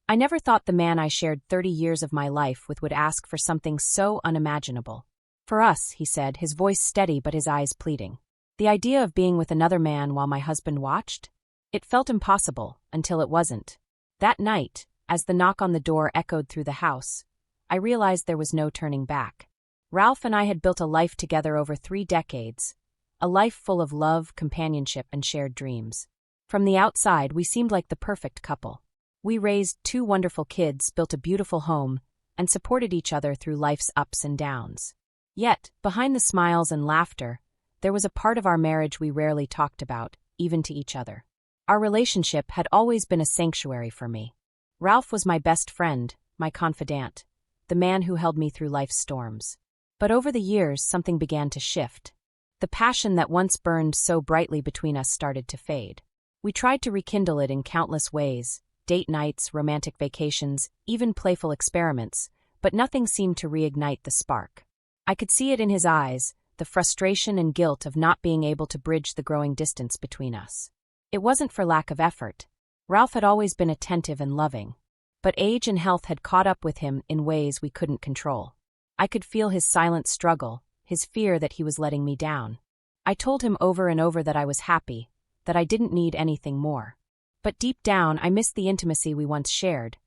I never thought the man I shared 30 years of my life with would ask for something so unimaginable. For us, he said, his voice steady but his eyes pleading. The idea of being with another man while my husband watched? It felt impossible, until it wasn't. That night, as the knock on the door echoed through the house, I realized there was no turning back. Ralph and I had built a life together over 3 decades, a life full of love, companionship, and shared dreams. From the outside, we seemed like the perfect couple. We raised 2 wonderful kids, built a beautiful home, and supported each other through life's ups and downs. Yet, behind the smiles and laughter, there was a part of our marriage we rarely talked about, even to each other. Our relationship had always been a sanctuary for me. Ralph was my best friend, my confidant, the man who held me through life's storms. But over the years, something began to shift. The passion that once burned so brightly between us started to fade. We tried to rekindle it in countless ways, date nights, romantic vacations, even playful experiments, but nothing seemed to reignite the spark. I could see it in his eyes, the frustration and guilt of not being able to bridge the growing distance between us. It wasn't for lack of effort. Ralph had always been attentive and loving, but age and health had caught up with him in ways we couldn't control. I could feel his silent struggle, his fear that he was letting me down. I told him over and over that I was happy, that I didn't need anything more. But deep down, I missed the intimacy we once shared,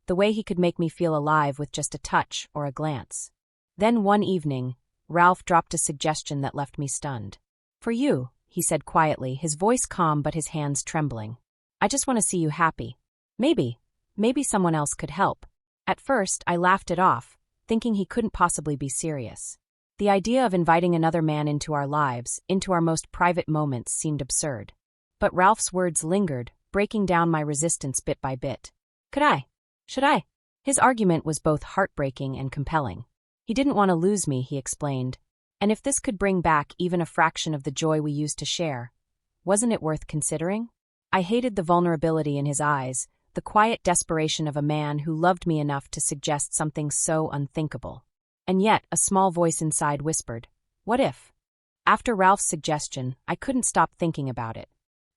the way he could make me feel alive with just a touch or a glance. Then one evening, Ralph dropped a suggestion that left me stunned. "For you," he said quietly, his voice calm but his hands trembling. "I just want to see you happy. Maybe someone else could help." At first, I laughed it off, thinking he couldn't possibly be serious. The idea of inviting another man into our lives, into our most private moments, seemed absurd. But Ralph's words lingered, breaking down my resistance bit by bit. Could I? Should I? His argument was both heartbreaking and compelling. He didn't want to lose me, he explained. And if this could bring back even a fraction of the joy we used to share, wasn't it worth considering? I hated the vulnerability in his eyes, the quiet desperation of a man who loved me enough to suggest something so unthinkable. And yet, a small voice inside whispered, "What if?" After Ralph's suggestion, I couldn't stop thinking about it.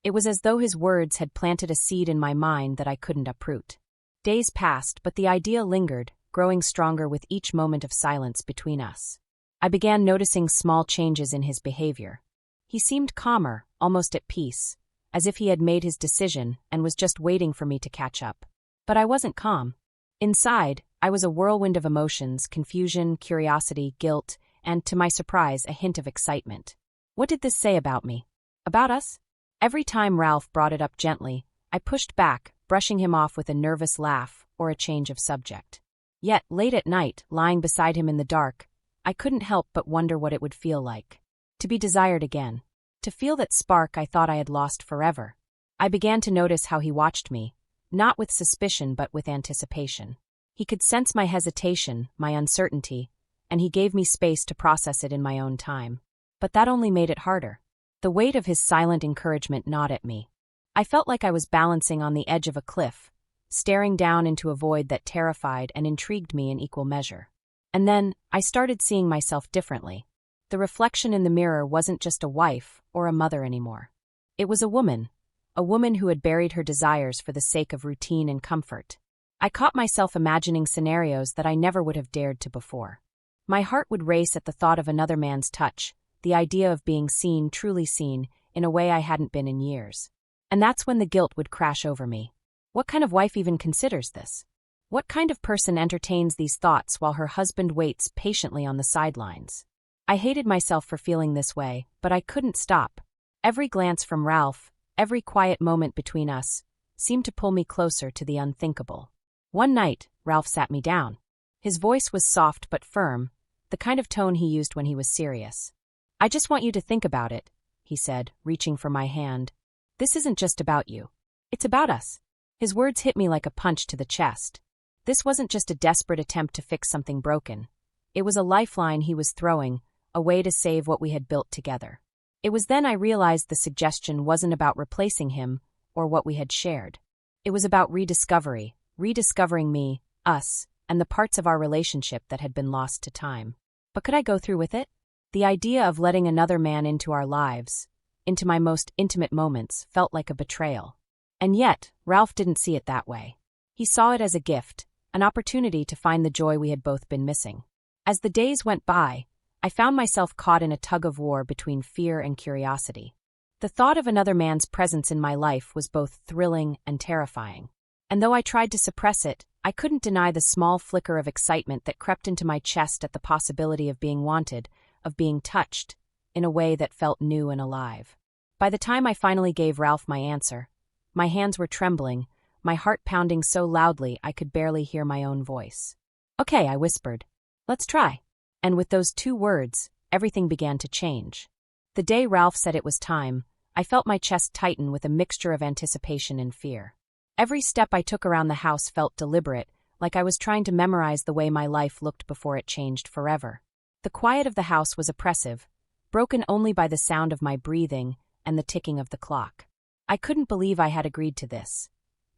It was as though his words had planted a seed in my mind that I couldn't uproot. Days passed, but the idea lingered, growing stronger with each moment of silence between us. I began noticing small changes in his behavior. He seemed calmer, almost at peace, as if he had made his decision and was just waiting for me to catch up. But I wasn't calm. Inside, I was a whirlwind of emotions, confusion, curiosity, guilt, and, to my surprise, a hint of excitement. What did this say about me? About us? Every time Ralph brought it up gently, I pushed back, brushing him off with a nervous laugh or a change of subject. Yet, late at night, lying beside him in the dark, I couldn't help but wonder what it would feel like. To be desired again. To feel that spark I thought I had lost forever. I began to notice how he watched me, not with suspicion but with anticipation. He could sense my hesitation, my uncertainty, and he gave me space to process it in my own time. But that only made it harder. The weight of his silent encouragement gnawed at me. I felt like I was balancing on the edge of a cliff, staring down into a void that terrified and intrigued me in equal measure. And then, I started seeing myself differently. The reflection in the mirror wasn't just a wife or a mother anymore. It was a woman who had buried her desires for the sake of routine and comfort. I caught myself imagining scenarios that I never would have dared to before. My heart would race at the thought of another man's touch, the idea of being seen, truly seen, in a way I hadn't been in years. And that's when the guilt would crash over me. What kind of wife even considers this? What kind of person entertains these thoughts while her husband waits patiently on the sidelines? I hated myself for feeling this way, but I couldn't stop. Every glance from Ralph, every quiet moment between us, seemed to pull me closer to the unthinkable. One night, Ralph sat me down. His voice was soft but firm, the kind of tone he used when he was serious. "I just want you to think about it," he said, reaching for my hand. "This isn't just about you. It's about us." His words hit me like a punch to the chest. This wasn't just a desperate attempt to fix something broken. It was a lifeline he was throwing, a way to save what we had built together. It was then I realized the suggestion wasn't about replacing him or what we had shared. It was about rediscovering me, us, and the parts of our relationship that had been lost to time. But could I go through with it? The idea of letting another man into our lives, into my most intimate moments, felt like a betrayal. And yet, Ralph didn't see it that way. He saw it as a gift, an opportunity to find the joy we had both been missing. As the days went by, I found myself caught in a tug-of-war between fear and curiosity. The thought of another man's presence in my life was both thrilling and terrifying. And though I tried to suppress it, I couldn't deny the small flicker of excitement that crept into my chest at the possibility of being wanted, of being touched, in a way that felt new and alive. By the time I finally gave Ralph my answer, my hands were trembling, my heart pounding so loudly I could barely hear my own voice. "Okay," I whispered. "Let's try." And with those 2 words, everything began to change. The day Ralph said it was time, I felt my chest tighten with a mixture of anticipation and fear. Every step I took around the house felt deliberate, like I was trying to memorize the way my life looked before it changed forever. The quiet of the house was oppressive, broken only by the sound of my breathing and the ticking of the clock. I couldn't believe I had agreed to this,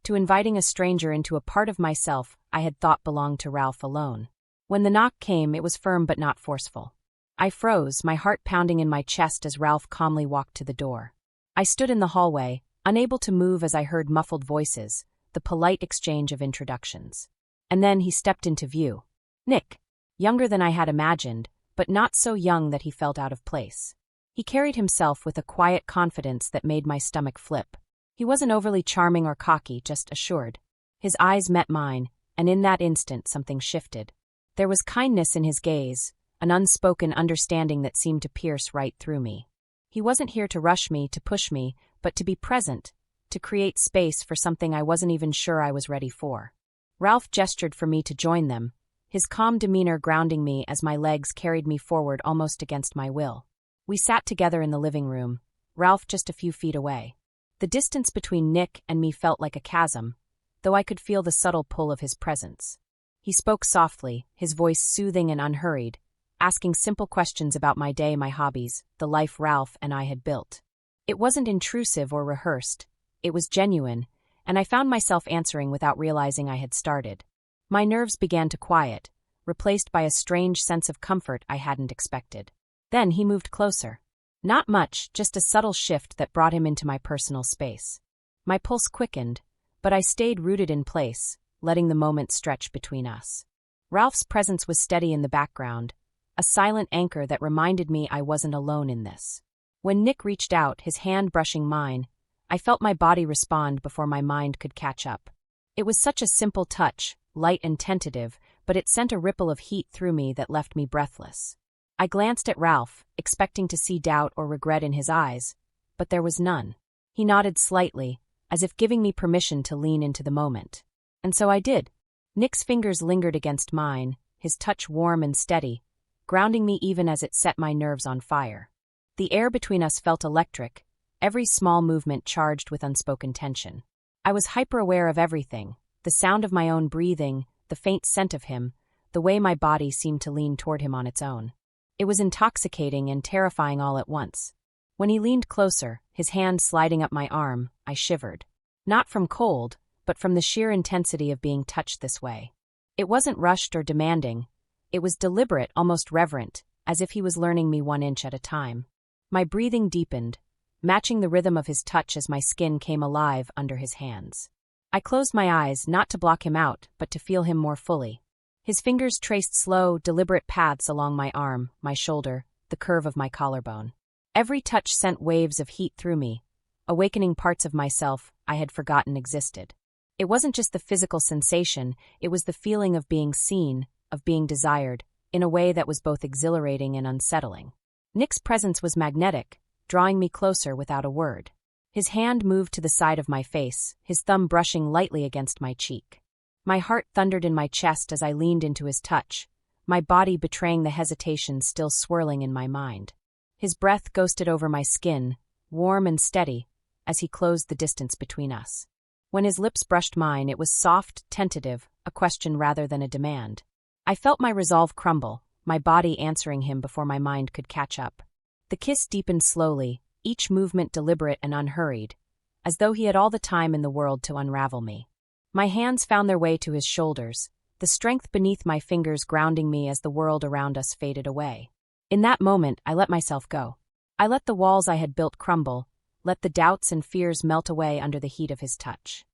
to inviting a stranger into a part of myself I had thought belonged to Ralph alone. When the knock came, it was firm but not forceful. I froze, my heart pounding in my chest as Ralph calmly walked to the door. I stood in the hallway, unable to move as I heard muffled voices, the polite exchange of introductions. And then he stepped into view. Nick, younger than I had imagined, but not so young that he felt out of place. He carried himself with a quiet confidence that made my stomach flip. He wasn't overly charming or cocky, just assured. His eyes met mine, and in that instant something shifted. There was kindness in his gaze, an unspoken understanding that seemed to pierce right through me. He wasn't here to rush me, to push me, but to be present, to create space for something I wasn't even sure I was ready for. Ralph gestured for me to join them, his calm demeanor grounding me as my legs carried me forward almost against my will. We sat together in the living room, Ralph just a few feet away. The distance between Nick and me felt like a chasm, though I could feel the subtle pull of his presence. He spoke softly, his voice soothing and unhurried, asking simple questions about my day, my hobbies, the life Ralph and I had built. It wasn't intrusive or rehearsed, it was genuine, and I found myself answering without realizing I had started. My nerves began to quiet, replaced by a strange sense of comfort I hadn't expected. Then he moved closer. Not much, just a subtle shift that brought him into my personal space. My pulse quickened, but I stayed rooted in place, letting the moment stretch between us. Ralph's presence was steady in the background, a silent anchor that reminded me I wasn't alone in this. When Nick reached out, his hand brushing mine, I felt my body respond before my mind could catch up. It was such a simple touch, light and tentative, but it sent a ripple of heat through me that left me breathless. I glanced at Ralph, expecting to see doubt or regret in his eyes, but there was none. He nodded slightly, as if giving me permission to lean into the moment. And so I did. Nick's fingers lingered against mine, his touch warm and steady, grounding me even as it set my nerves on fire. The air between us felt electric, every small movement charged with unspoken tension. I was hyper-aware of everything, the sound of my own breathing, the faint scent of him, the way my body seemed to lean toward him on its own. It was intoxicating and terrifying all at once. When he leaned closer, his hand sliding up my arm, I shivered. Not from cold, but from the sheer intensity of being touched this way. It wasn't rushed or demanding. It was deliberate, almost reverent, as if he was learning me 1 inch at a time. My breathing deepened, matching the rhythm of his touch as my skin came alive under his hands. I closed my eyes, not to block him out, but to feel him more fully. His fingers traced slow, deliberate paths along my arm, my shoulder, the curve of my collarbone. Every touch sent waves of heat through me, awakening parts of myself I had forgotten existed. It wasn't just the physical sensation, it was the feeling of being seen, of being desired, in a way that was both exhilarating and unsettling. Nick's presence was magnetic, drawing me closer without a word. His hand moved to the side of my face, his thumb brushing lightly against my cheek. My heart thundered in my chest as I leaned into his touch, my body betraying the hesitation still swirling in my mind. His breath ghosted over my skin, warm and steady, as he closed the distance between us. When his lips brushed mine, it was soft, tentative, a question rather than a demand. I felt my resolve crumble, my body answering him before my mind could catch up. The kiss deepened slowly, each movement deliberate and unhurried, as though he had all the time in the world to unravel me. My hands found their way to his shoulders, the strength beneath my fingers grounding me as the world around us faded away. In that moment, I let myself go. I let the walls I had built crumble, let the doubts and fears melt away under the heat of his touch.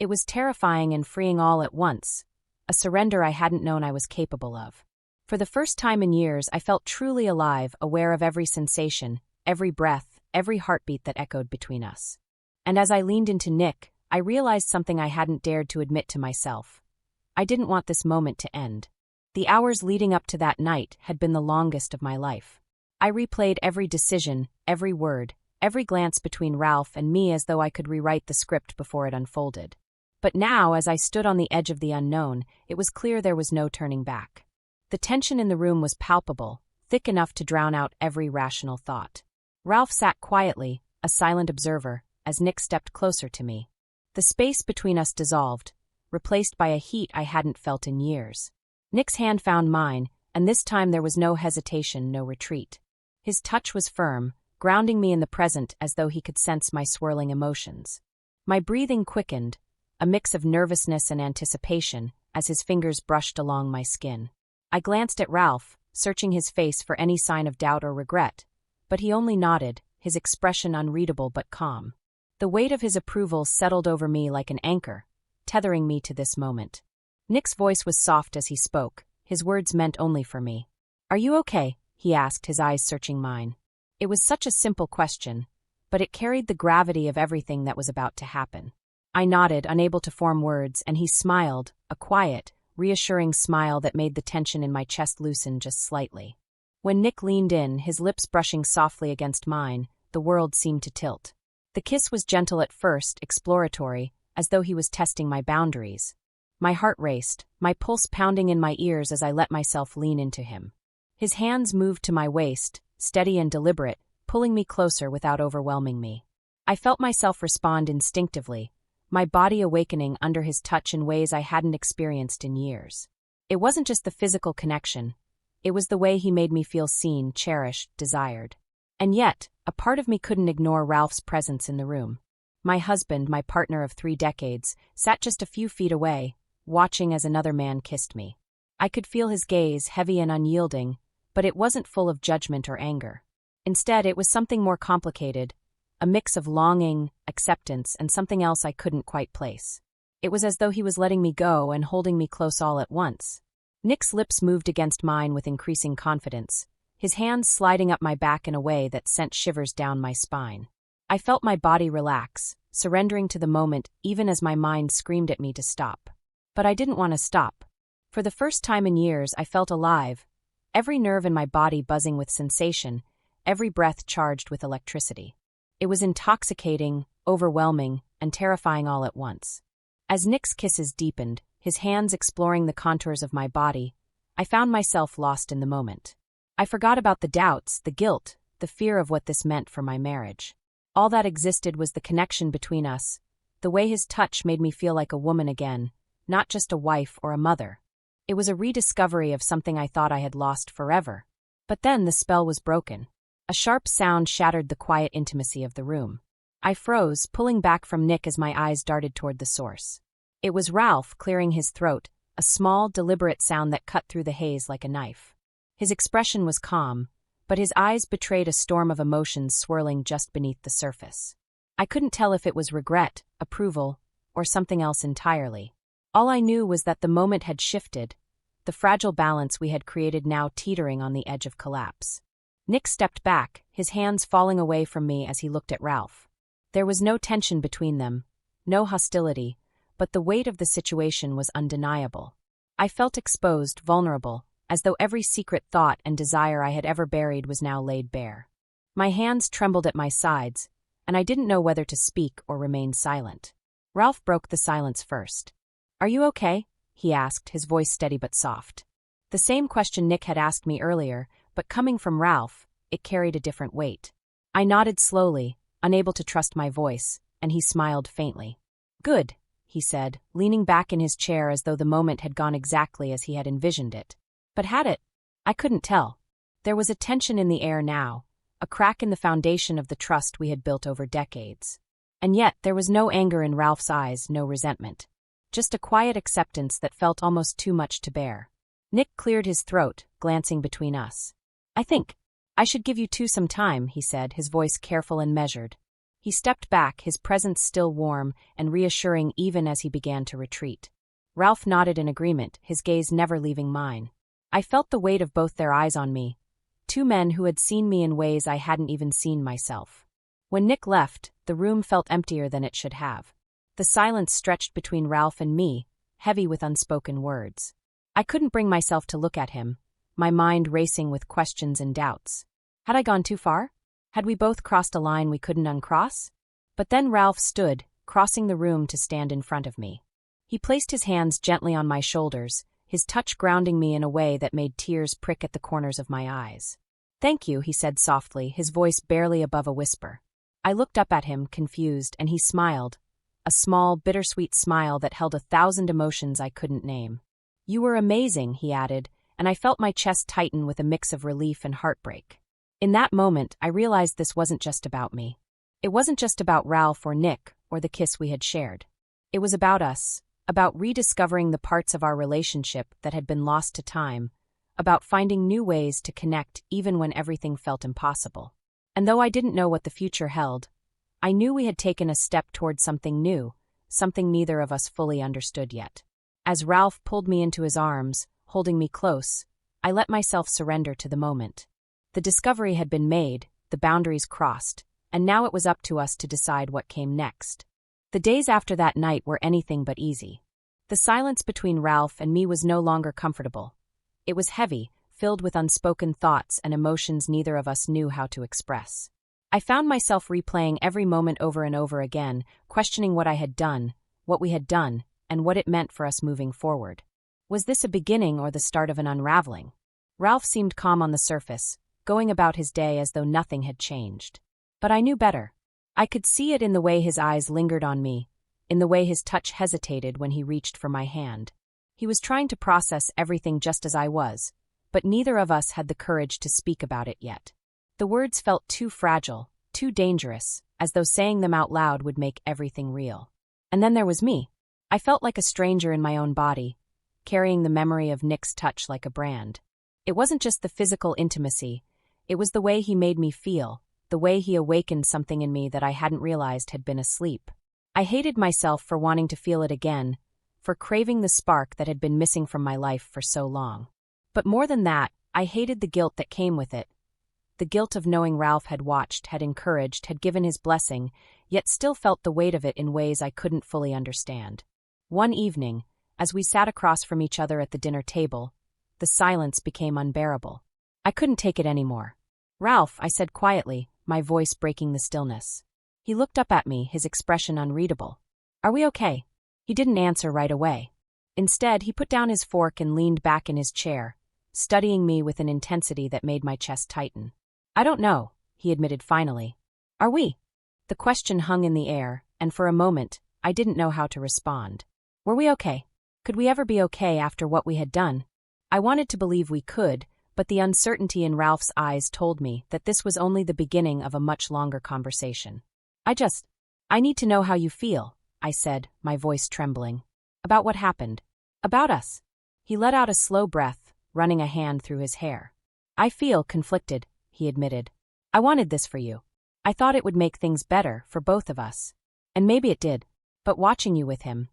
It was terrifying and freeing all at once, a surrender I hadn't known I was capable of. For the first time in years, I felt truly alive, aware of every sensation, every breath, every heartbeat that echoed between us. And as I leaned into Nick, I realized something I hadn't dared to admit to myself. I didn't want this moment to end. The hours leading up to that night had been the longest of my life. I replayed every decision, every word, every glance between Ralph and me as though I could rewrite the script before it unfolded. But now, as I stood on the edge of the unknown, it was clear there was no turning back. The tension in the room was palpable, thick enough to drown out every rational thought. Ralph sat quietly, a silent observer, as Nick stepped closer to me. The space between us dissolved, replaced by a heat I hadn't felt in years. Nick's hand found mine, and this time there was no hesitation, no retreat. His touch was firm, grounding me in the present as though he could sense my swirling emotions. My breathing quickened, a mix of nervousness and anticipation, as his fingers brushed along my skin. I glanced at Ralph, searching his face for any sign of doubt or regret, but he only nodded, his expression unreadable but calm. The weight of his approval settled over me like an anchor, tethering me to this moment. Nick's voice was soft as he spoke, his words meant only for me. "Are you okay?" he asked, his eyes searching mine. It was such a simple question, but it carried the gravity of everything that was about to happen. I nodded, unable to form words, and he smiled, a quiet, reassuring smile that made the tension in my chest loosen just slightly. When Nick leaned in, his lips brushing softly against mine, the world seemed to tilt. The kiss was gentle at first, exploratory, as though he was testing my boundaries. My heart raced, my pulse pounding in my ears as I let myself lean into him. His hands moved to my waist, steady and deliberate, pulling me closer without overwhelming me. I felt myself respond instinctively, my body awakening under his touch in ways I hadn't experienced in years. It wasn't just the physical connection. It was the way he made me feel seen, cherished, desired. And yet, a part of me couldn't ignore Ralph's presence in the room. My husband, my partner of 3 decades, sat just a few feet away, watching as another man kissed me. I could feel his gaze, heavy and unyielding, but it wasn't full of judgment or anger. Instead, it was something more complicated, a mix of longing, acceptance, and something else I couldn't quite place. It was as though he was letting me go and holding me close all at once. Nick's lips moved against mine with increasing confidence, his hands sliding up my back in a way that sent shivers down my spine. I felt my body relax, surrendering to the moment even as my mind screamed at me to stop. But I didn't want to stop. For the first time in years, I felt alive, every nerve in my body buzzing with sensation, every breath charged with electricity. It was intoxicating, overwhelming, and terrifying all at once. As Nick's kisses deepened, his hands exploring the contours of my body, I found myself lost in the moment. I forgot about the doubts, the guilt, the fear of what this meant for my marriage. All that existed was the connection between us, the way his touch made me feel like a woman again, not just a wife or a mother. It was a rediscovery of something I thought I had lost forever. But then the spell was broken. A sharp sound shattered the quiet intimacy of the room. I froze, pulling back from Nick as my eyes darted toward the source. It was Ralph clearing his throat, a small, deliberate sound that cut through the haze like a knife. His expression was calm, but his eyes betrayed a storm of emotions swirling just beneath the surface. I couldn't tell if it was regret, approval, or something else entirely. All I knew was that the moment had shifted, the fragile balance we had created now teetering on the edge of collapse. Nick stepped back, his hands falling away from me as he looked at Ralph. There was no tension between them, no hostility, but the weight of the situation was undeniable. I felt exposed, vulnerable, as though every secret thought and desire I had ever buried was now laid bare. My hands trembled at my sides, and I didn't know whether to speak or remain silent. Ralph broke the silence first. "Are you okay?" he asked, his voice steady but soft. The same question Nick had asked me earlier, but coming from Ralph, it carried a different weight. I nodded slowly, unable to trust my voice, and he smiled faintly. "Good," he said, leaning back in his chair as though the moment had gone exactly as he had envisioned it. But had it? I couldn't tell. There was a tension in the air now, a crack in the foundation of the trust we had built over decades. And yet there was no anger in Ralph's eyes, no resentment. Just a quiet acceptance that felt almost too much to bear. Nick cleared his throat, glancing between us. "I think I should give you two some time," he said, his voice careful and measured. He stepped back, his presence still warm and reassuring even as he began to retreat. Ralph nodded in agreement, his gaze never leaving mine. I felt the weight of both their eyes on me, two men who had seen me in ways I hadn't even seen myself. When Nick left, the room felt emptier than it should have. The silence stretched between Ralph and me, heavy with unspoken words. I couldn't bring myself to look at him, my mind racing with questions and doubts. Had I gone too far? Had we both crossed a line we couldn't uncross? But then Ralph stood, crossing the room to stand in front of me. He placed his hands gently on my shoulders, his touch grounding me in a way that made tears prick at the corners of my eyes. "Thank you," he said softly, his voice barely above a whisper. I looked up at him, confused, and he smiled, a small, bittersweet smile that held 1,000 emotions I couldn't name. "You were amazing," he added, and I felt my chest tighten with a mix of relief and heartbreak. In that moment, I realized this wasn't just about me. It wasn't just about Ralph or Nick or the kiss we had shared. It was about us, about rediscovering the parts of our relationship that had been lost to time, about finding new ways to connect even when everything felt impossible. And though I didn't know what the future held, I knew we had taken a step toward something new, something neither of us fully understood yet. As Ralph pulled me into his arms, holding me close, I let myself surrender to the moment. The discovery had been made, the boundaries crossed, and now it was up to us to decide what came next. The days after that night were anything but easy. The silence between Ralph and me was no longer comfortable. It was heavy, filled with unspoken thoughts and emotions neither of us knew how to express. I found myself replaying every moment over and over again, questioning what I had done, what we had done, and what it meant for us moving forward. Was this a beginning or the start of an unraveling? Ralph seemed calm on the surface, going about his day as though nothing had changed. But I knew better. I could see it in the way his eyes lingered on me, in the way his touch hesitated when he reached for my hand. He was trying to process everything just as I was, but neither of us had the courage to speak about it yet. The words felt too fragile, too dangerous, as though saying them out loud would make everything real. And then there was me. I felt like a stranger in my own body, carrying the memory of Nick's touch like a brand. It wasn't just the physical intimacy, it was the way he made me feel, the way he awakened something in me that I hadn't realized had been asleep. I hated myself for wanting to feel it again, for craving the spark that had been missing from my life for so long. But more than that, I hated the guilt that came with it. The guilt of knowing Ralph had watched, had encouraged, had given his blessing, yet still felt the weight of it in ways I couldn't fully understand. One evening, as we sat across from each other at the dinner table, the silence became unbearable. I couldn't take it anymore. "Ralph," I said quietly, my voice breaking the stillness. He looked up at me, his expression unreadable. "Are we okay?" He didn't answer right away. Instead, he put down his fork and leaned back in his chair, studying me with an intensity that made my chest tighten. "I don't know," he admitted finally. "Are we?" The question hung in the air, and for a moment, I didn't know how to respond. Were we okay? Could we ever be okay after what we had done? I wanted to believe we could, but the uncertainty in Ralph's eyes told me that this was only the beginning of a much longer conversation. I need to know how you feel," I said, my voice trembling. "About what happened. About us." He let out a slow breath, running a hand through his hair. "I feel conflicted," he admitted. "I wanted this for you. I thought it would make things better for both of us. And maybe it did. But watching you with him,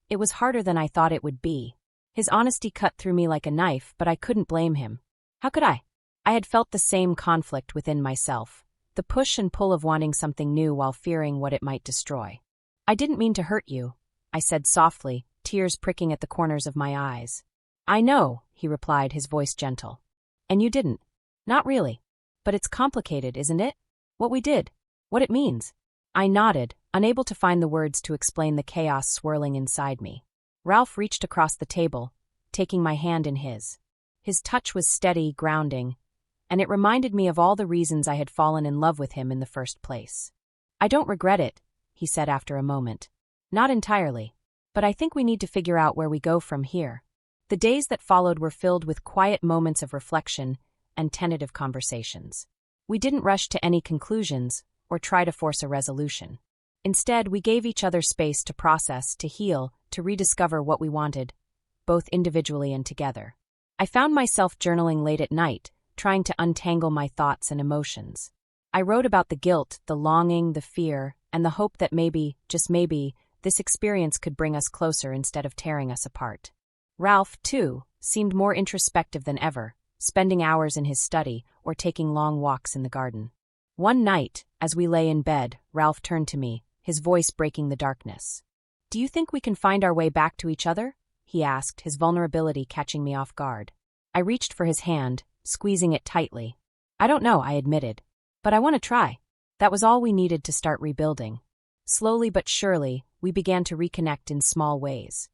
it was harder than I thought it would be." His honesty cut through me like a knife, but I couldn't blame him. How could I? I had felt the same conflict within myself, the push and pull of wanting something new while fearing what it might destroy. "I didn't mean to hurt you," I said softly, tears pricking at the corners of my eyes. "I know," he replied, his voice gentle. "And you didn't." "Not really. But it's complicated, isn't it? What we did. What it means." I nodded, unable to find the words to explain the chaos swirling inside me. Ralph reached across the table, taking my hand in his. His touch was steady, grounding, and it reminded me of all the reasons I had fallen in love with him in the first place. "I don't regret it," he said after a moment. "Not entirely. But I think we need to figure out where we go from here." The days that followed were filled with quiet moments of reflection and tentative conversations. We didn't rush to any conclusions or try to force a resolution. Instead, we gave each other space to process, to heal, to rediscover what we wanted, both individually and together. I found myself journaling late at night, trying to untangle my thoughts and emotions. I wrote about the guilt, the longing, the fear, and the hope that maybe, just maybe, this experience could bring us closer instead of tearing us apart. Ralph, too, seemed more introspective than ever, spending hours in his study or taking long walks in the garden. One night, as we lay in bed, Ralph turned to me, his voice breaking the darkness. "Do you think we can find our way back to each other?" he asked, his vulnerability catching me off guard. I reached for his hand, squeezing it tightly. "I don't know," I admitted. "But I want to try." That was all we needed to start rebuilding. Slowly but surely, we began to reconnect in small ways.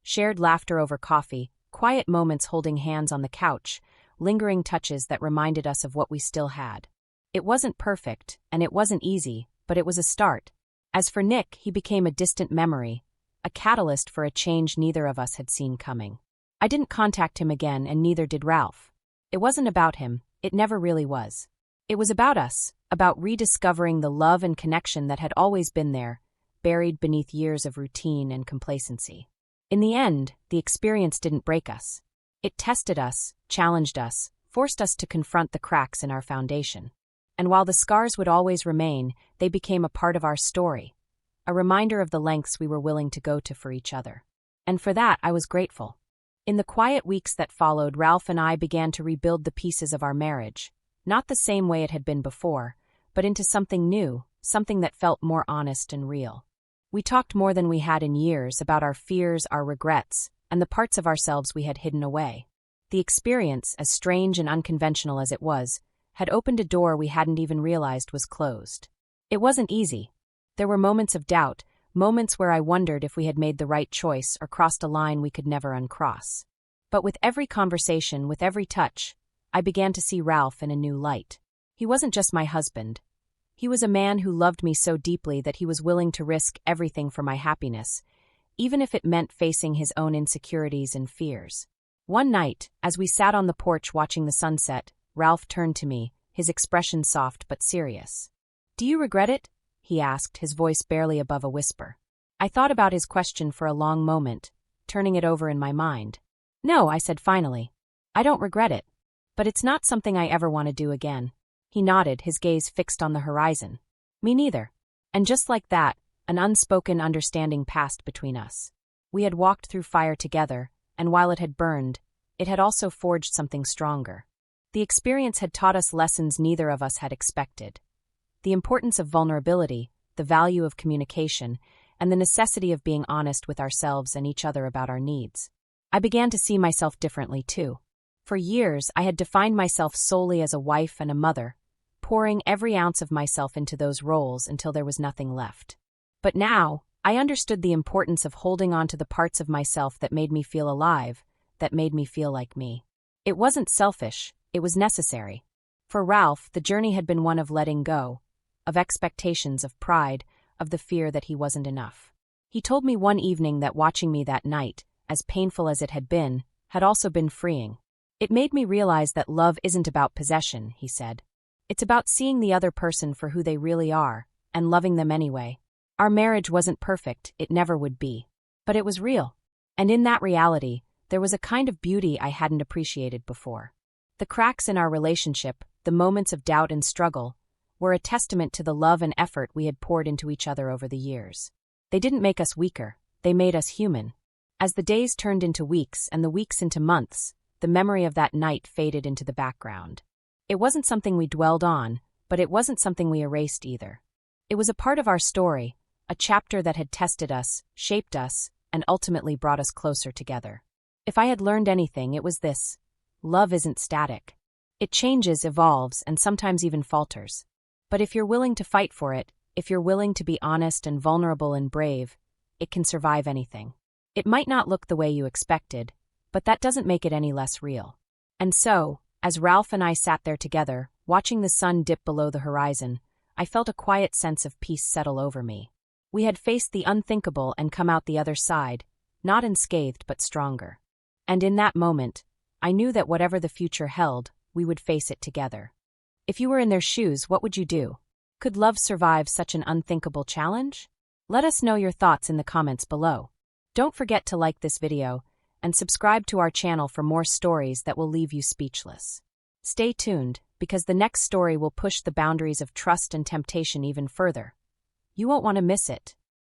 Shared laughter over coffee, quiet moments holding hands on the couch, lingering touches that reminded us of what we still had. It wasn't perfect, and it wasn't easy, but it was a start. As for Nick, he became a distant memory, a catalyst for a change neither of us had seen coming. I didn't contact him again, and neither did Ralph. It wasn't about him, it never really was. It was about us, about rediscovering the love and connection that had always been there, buried beneath years of routine and complacency. In the end, the experience didn't break us. It tested us, challenged us, forced us to confront the cracks in our foundation. And while the scars would always remain, they became a part of our story, a reminder of the lengths we were willing to go to for each other. And for that, I was grateful. In the quiet weeks that followed, Ralph and I began to rebuild the pieces of our marriage, not the same way it had been before, but into something new, something that felt more honest and real. We talked more than we had in years about our fears, our regrets, and the parts of ourselves we had hidden away. The experience, as strange and unconventional as it was, had opened a door we hadn't even realized was closed. It wasn't easy. There were moments of doubt, moments where I wondered if we had made the right choice or crossed a line we could never uncross. But with every conversation, with every touch, I began to see Ralph in a new light. He wasn't just my husband. He was a man who loved me so deeply that he was willing to risk everything for my happiness, even if it meant facing his own insecurities and fears. One night, as we sat on the porch watching the sunset, Ralph turned to me, his expression soft but serious. "Do you regret it?" he asked, his voice barely above a whisper. I thought about his question for a long moment, turning it over in my mind. "No," I said finally. "I don't regret it. But it's not something I ever want to do again." He nodded, his gaze fixed on the horizon. "Me neither." And just like that, an unspoken understanding passed between us. We had walked through fire together, and while it had burned, it had also forged something stronger. The experience had taught us lessons neither of us had expected. The importance of vulnerability, the value of communication, and the necessity of being honest with ourselves and each other about our needs. I began to see myself differently, too. For years, I had defined myself solely as a wife and a mother, pouring every ounce of myself into those roles until there was nothing left. But now, I understood the importance of holding on to the parts of myself that made me feel alive, that made me feel like me. It wasn't selfish, it was necessary. For Ralph, the journey had been one of letting go, of expectations, of pride, of the fear that he wasn't enough. He told me one evening that watching me that night, as painful as it had been, had also been freeing. "It made me realize that love isn't about possession," he said. "It's about seeing the other person for who they really are, and loving them anyway. Our marriage wasn't perfect, it never would be. But it was real. And in that reality, there was a kind of beauty I hadn't appreciated before. The cracks in our relationship, the moments of doubt and struggle, were a testament to the love and effort we had poured into each other over the years. They didn't make us weaker, they made us human." As the days turned into weeks and the weeks into months, the memory of that night faded into the background. It wasn't something we dwelled on, but it wasn't something we erased either. It was a part of our story, a chapter that had tested us, shaped us, and ultimately brought us closer together. If I had learned anything, it was this: love isn't static. It changes, evolves, and sometimes even falters. But if you're willing to fight for it, if you're willing to be honest and vulnerable and brave, it can survive anything. It might not look the way you expected, but that doesn't make it any less real. And so, as Ralph and I sat there together, watching the sun dip below the horizon, I felt a quiet sense of peace settle over me. We had faced the unthinkable and come out the other side, not unscathed but stronger. And in that moment, I knew that whatever the future held, we would face it together. If you were in their shoes, what would you do? Could love survive such an unthinkable challenge? Let us know your thoughts in the comments below. Don't forget to like this video and subscribe to our channel for more stories that will leave you speechless. Stay tuned, because the next story will push the boundaries of trust and temptation even further. You won't want to miss it.